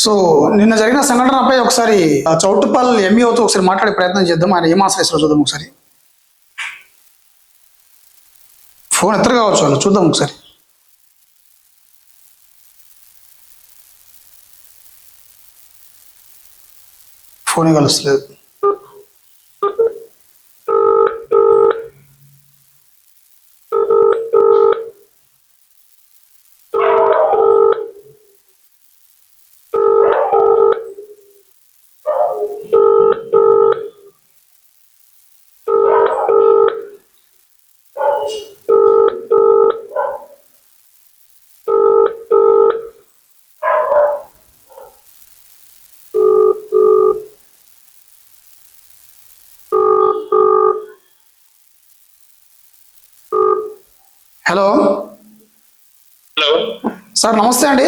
So నిన్న జరిగిన సంఘటనపై ఒకసారి చౌటుప్పల్ ఎంఈఓతో ఒకసారి మాట్లాడే ప్రయత్నం చేద్దాం. ఆయన ఏం ఆశ్రయిస్తారో చూద్దాం ఒకసారి. ఫోన్ ఎత్తరు కావచ్చు వాళ్ళు, చూద్దాం ఒకసారి. ఫోనే కలుస్తలేదు. హలో హలో సార్, నమస్తే అండి.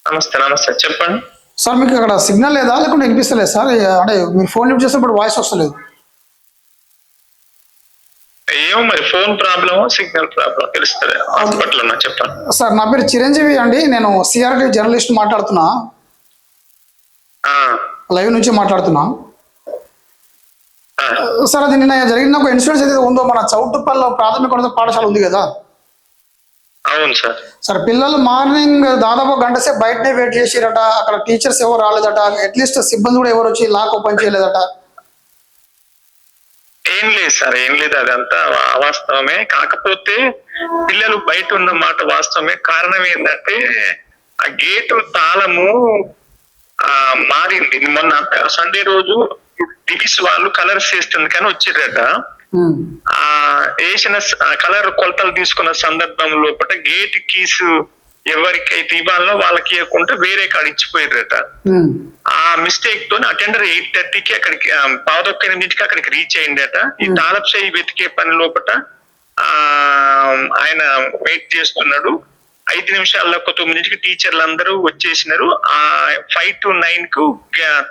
నమస్తే నమస్తే చెప్పండి సార్, మీకు అక్కడ సిగ్నల్ లేదా లేకుంటే వినిపిస్తలేదు సార్? అంటే మీరు ఫోన్ లిఫ్ట్ చేసినప్పుడు వాయిస్ వస్తలేదు. ఏమో మరి ఫోన్ ప్రాబ్లమ్ సిగ్నల్ ప్రాబ్లం తెలుస్తుంది. హాస్పిటల్ ఉన్నా చెప్పండి సార్, నా పేరు చిరంజీవి అండి. నేను సిఆర్టీ జర్నలిస్ట్ మాట్లాడుతున్నా, లైవ్ నుంచి మాట్లాడుతున్నా సార్. అది నిన్న జరిగిన ఒక ఇన్సిడెంట్ ఏదైతే ఉందో, మన చౌటుప్పల్ ప్రాథమిక పాఠశాల ఉంది కదా. అవును సార్. సార్, పిల్లలు మార్నింగ్ దాదాపు గంట సేపు బయటనే వెయిట్ చేసిరట. అక్కడ టీచర్స్ ఎవరు రాలేదట, అట్లీస్ట్ సిబ్బంది కూడా ఎవరు వచ్చి లాక్ ఓపెన్ చేయలేదట. ఏం లేదు సార్, ఏం లేదు, అదంతా అవాస్తవమే. కాకపోతే పిల్లలు బయట ఉన్న మాట వాస్తవమే. కారణం ఏంటంటే ఆ గేటు తాళము మారింది. మొన్న సండే రోజు డివిస్ వాళ్ళు కలర్స్ వేస్తుంది కానీ వచ్చిరట. ఆ వేసిన కలర్ కొలతలు తీసుకున్న సందర్భం లోపల గేట్ కీస్ ఎవరికైతే ఇవ్వాలో వాళ్ళకి ఇవ్వకుండా వేరే కాడ ఇచ్చిపోయారట. ఆ మిస్టేక్ తో అటెండర్ 8:30కి అక్కడికి 8:15కి అక్కడికి రీచ్ అయిందట. ఈ తాళపు చేయి వెతికే పని లోపల ఆయన వెయిట్ చేస్తున్నాడు. 5 నిమిషాల్లో 9కి టీచర్లు అందరూ వచ్చేసినారు. ఆ 5 to 9 కు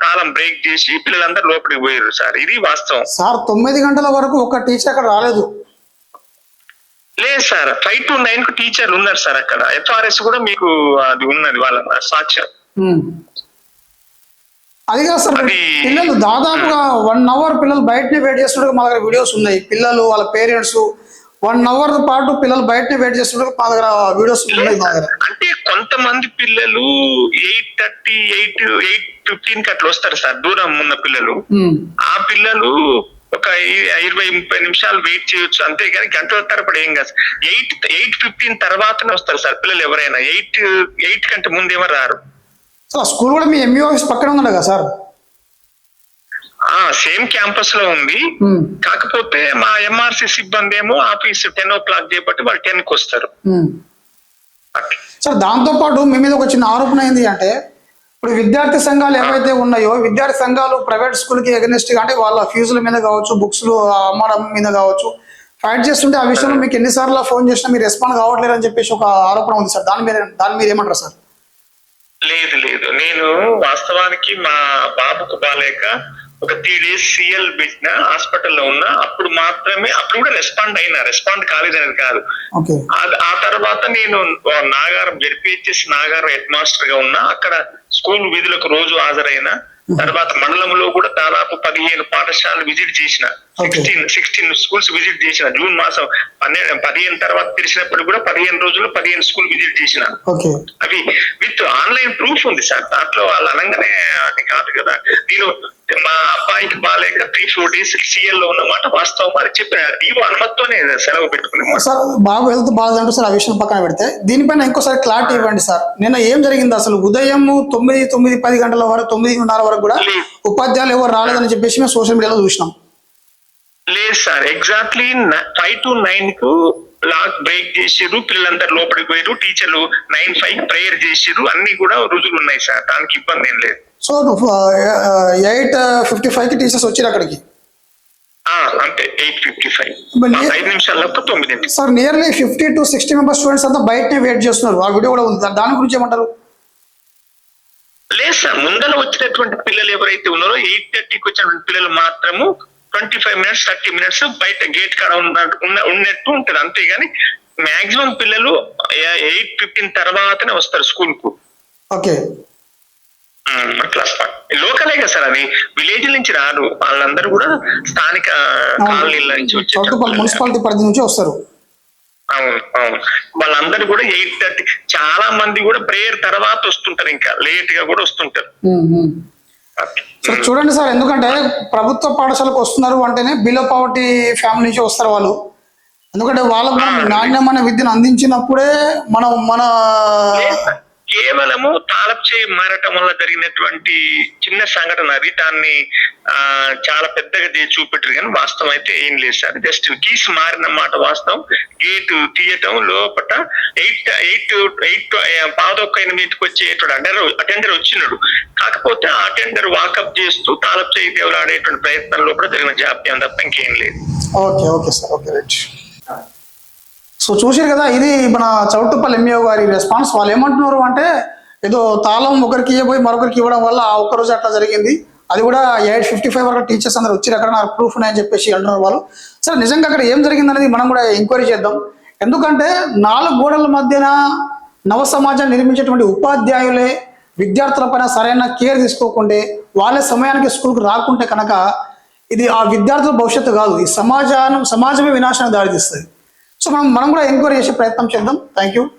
తాళం బ్రేక్ చేసి పిల్లలందరూ లోపలికి పోయారు సార్. ఇది వాస్తవం సార్. 9 గంటల వరకు ఒక టీచర్ అక్కడ రాలేదు. లేదు సార్, 5 to 9 కు టీచర్లు ఉన్నారు సార్ అక్కడ. ఎఫ్ఆర్ఎస్ కూడా మీకు అది ఉన్నది వాళ్ళ సాక్ష్యం. అది కాదు సార్, పిల్లలు దాదాపుగా 1 hour పిల్లలు బయటనే వెయిట్ చేస్తున్నట్టు మా దగ్గర వీడియోస్ ఉన్నాయి. పిల్లలు వాళ్ళ పేరెంట్స్ 1 hour పాటు పిల్లలు బయటనే వెయిట్ చేస్తున్నట్టు మా దగ్గర వీడియోస్ ఉన్నాయి మా దగ్గర. అంటే కొంతమంది పిల్లలు 8:30, 8:15కి అట్లా వస్తారు సార్, దూరం ఉన్న పిల్లలు. ఆ పిల్లలు ఒక 20-30 నిమిషాలు వెయిట్ చేయొచ్చు, అంతేగాని గంటల తరబడి ఏం కాదు. 8:15 తర్వాతనే వస్తారు సార్ పిల్లలు ఎవరైనా. 8 కంటే ముందు ఎవరు రారు. స్కూల్ కూడా మీ ఎంఈఓ ఆఫీస్ పక్కన ఉంది కదా సార్? సేమ్ క్యాంపస్ లో ఉంది. కాకపోతే మా ఎంఆర్సి సిబ్బంది ఏమో ఆఫీస్ 10 o'clock చేయబట్టి వాళ్ళు 10కి వస్తారు సార్. దాంతో పాటు మీ మీద ఒక చిన్న ఆరోపణ ఏంది అంటే, ఇప్పుడు విద్యార్థి సంఘాలు ఏవైతే ఉన్నాయో, విద్యార్థి సంఘాలు ప్రైవేట్ స్కూల్ కి ఎగనెస్ట్ గా, అంటే వాళ్ళ ఫీజుల మీద కావచ్చు, బుక్స్ అమ్మడం మీద కావచ్చు ఫైట్ చేస్తుంటే, ఆ విషయంలో మీకు ఎన్నిసార్లు ఫోన్ చేసినా మీరు రెస్పాండ్ కావట్లేదు అని చెప్పేసి ఒక ఆరోపణ ఉంది సార్. దాని మీద ఏమంటారు సార్? లేదు లేదు, నేను వాస్తవానికి మా బాబుకు బాలేక ఒక 3 days సిఎల్ పెట్టిన హాస్పిటల్లో ఉన్నా. అప్పుడు మాత్రమే, అప్పుడు కూడా రెస్పాండ్ కాలేదనేది కాదు. ఆ తర్వాత నేను Nagaram ZPHS Nagaram head master గా ఉన్నా. అక్కడ స్కూల్ విధులకు రోజు హాజరైన తర్వాత మండలంలో కూడా దాదాపు 15 పాఠశాలలు విజిట్ చేసిన, 16 స్కూల్స్ విజిట్ చేసిన. జూన్ మాసం 15 తర్వాత తెలిసినప్పుడు కూడా 15 రోజులు 15 స్కూల్ విజిట్ చేసిన. అవి విత్ ఆన్లైన్ ప్రూఫ్ ఉంది సార్. దాంట్లో వాళ్ళు అనగానే అది కాదు కదా. నేను మా అబ్బాయికి బాలేక 3-4 days సిఎల్ లో ఉన్నమాట వాస్తవం అని చెప్పిన. ఇవి అనుమతితోనే సెలవు పెట్టుకున్నాం సార్. బాబు హెల్త్ బాగాలంటూ సార్, ఆ విషయం పక్కన పెడితే దీనిపైన ఇంకోసారి క్లారిటీ ఇవ్వండి సార్. నిన్న ఏం జరిగింది అసలు? ఉదయం 9-10 గంటల వరకు, 9:30 వరకు కూడా ఉపాధ్యాయులు ఎవరు రాలేదని చెప్పేసి మేము సోషల్ మీడియాలో చూసినాం. లేదు సార్, ఎగ్జాక్ట్లీ 5 to 9 కు లాక్ బ్రేక్ చేసిర్రు. పిల్లలందరూ లోపలికి పోయారు. టీచర్లు 9:05 ప్రేయర్ చేసిర్రు. అన్ని కూడా రుజువులు ఉన్నాయి సార్, దానికి ఇబ్బంది ఏం లేదు. సో 8:55కి టీచర్స్ వచ్చారు అక్కడికి. అంటే 8:55, 5 నిమిషాల 9. Sir, nearly 50 to 60 members students అంతా బయటనే వెయిట్ చేస్తున్నారు. ఆ వీడియో కూడా ఉంది. దాని గురించి ఏమంటారు? లేదు సార్, ముందర వచ్చినటువంటి పిల్లలు ఎవరైతే ఉన్నారో 8:30కి వచ్చినటువంటి పిల్లలు మాత్రము 25 minutes 30 minutes బయట గేట్ కాడ ఉన్నట్టు ఉంటది. అంతేగాని మాక్సిమం పిల్లలు 8:15 తర్వాతనే వస్తారు స్కూల్ కు. ఓకే. ప్లస్ లోకలే కదా సార్, అది విలేజ్ నుంచి రారు, వాళ్ళందరూ కూడా స్థానిక కాలనీల నుంచి వచ్చే చౌటుపల్లి మున్సిపాలిటీ పరిధి నుంచి వస్తారు. అవును అవును, వాళ్ళందరూ కూడా 8:30, చాలా మంది కూడా ప్రేయర్ తర్వాత వస్తుంటారు, ఇంకా లేట్ గా కూడా వస్తుంటారు. సార్ చూడండి సార్, ఎందుకంటే ప్రభుత్వ పాఠశాలకు వస్తున్నారు అంటేనే బిలో పవర్టీ ఫ్యామిలీ నుంచి వస్తారు వాళ్ళు. ఎందుకంటే వాళ్ళకు మనం నాణ్యమైన విద్యను అందించినప్పుడే మన కేవలము తాళపు చేయి మారటం వల్ల జరిగినటువంటి చిన్న సంఘటన అది, దాన్ని చాలా పెద్దగా చూపెట్టారు, కానీ వాస్తవం అయితే ఏం లేదు సార్. జస్ట్ కీస్ మారిన మాట వాస్తవం. గేటు తీయటం లోపల 8:8 వచ్చేటువంటి అటెండర్ వచ్చినాడు. కాకపోతే ఆ అటెండర్ వాకప్ చేస్తూ తాళపు చేయి దేవులాడేటువంటి ప్రయత్నం లోపల జరిగిన జాప్యం తప్ప ఇంకేం లేదు. Okay okay sir, okay right. So చూసారు కదా, ఇది మన చౌటుపల్లి ఎంఈఓ గారి రెస్పాన్స్. వాళ్ళు ఏమంటున్నారు అంటే, ఏదో తాళం ఒకరికి ఇవ్వబోయి మరొకరికి ఇవ్వడం వల్ల ఆ ఒక్కరోజు అట్లా జరిగింది, అది కూడా 8:55 వరకు టీచర్స్ అందరూ వచ్చి అక్కడ నాకు ప్రూఫ్ ఉన్నాయని చెప్పేసి అంటున్నారు వాళ్ళు. సరే, నిజంగా అక్కడ ఏం జరిగిందనేది మనం కూడా ఎంక్వైరీ చేద్దాం. ఎందుకంటే 4 గోడల మధ్యన నవ సమాజాన్ని నిర్మించేటువంటి ఉపాధ్యాయులే విద్యార్థులపైన సరైన కేర్ తీసుకోకుంటే, వాళ్ళే సమయానికి స్కూల్కి రాకుంటే కనుక ఇది ఆ విద్యార్థుల భవిష్యత్తు కాదు, ఈ సమాజమే వినాశనానికి దారితీస్తుంది. సో మనం కూడా ఎంక్వైరీ చేసే ప్రయత్నం చేద్దాం. Thank you.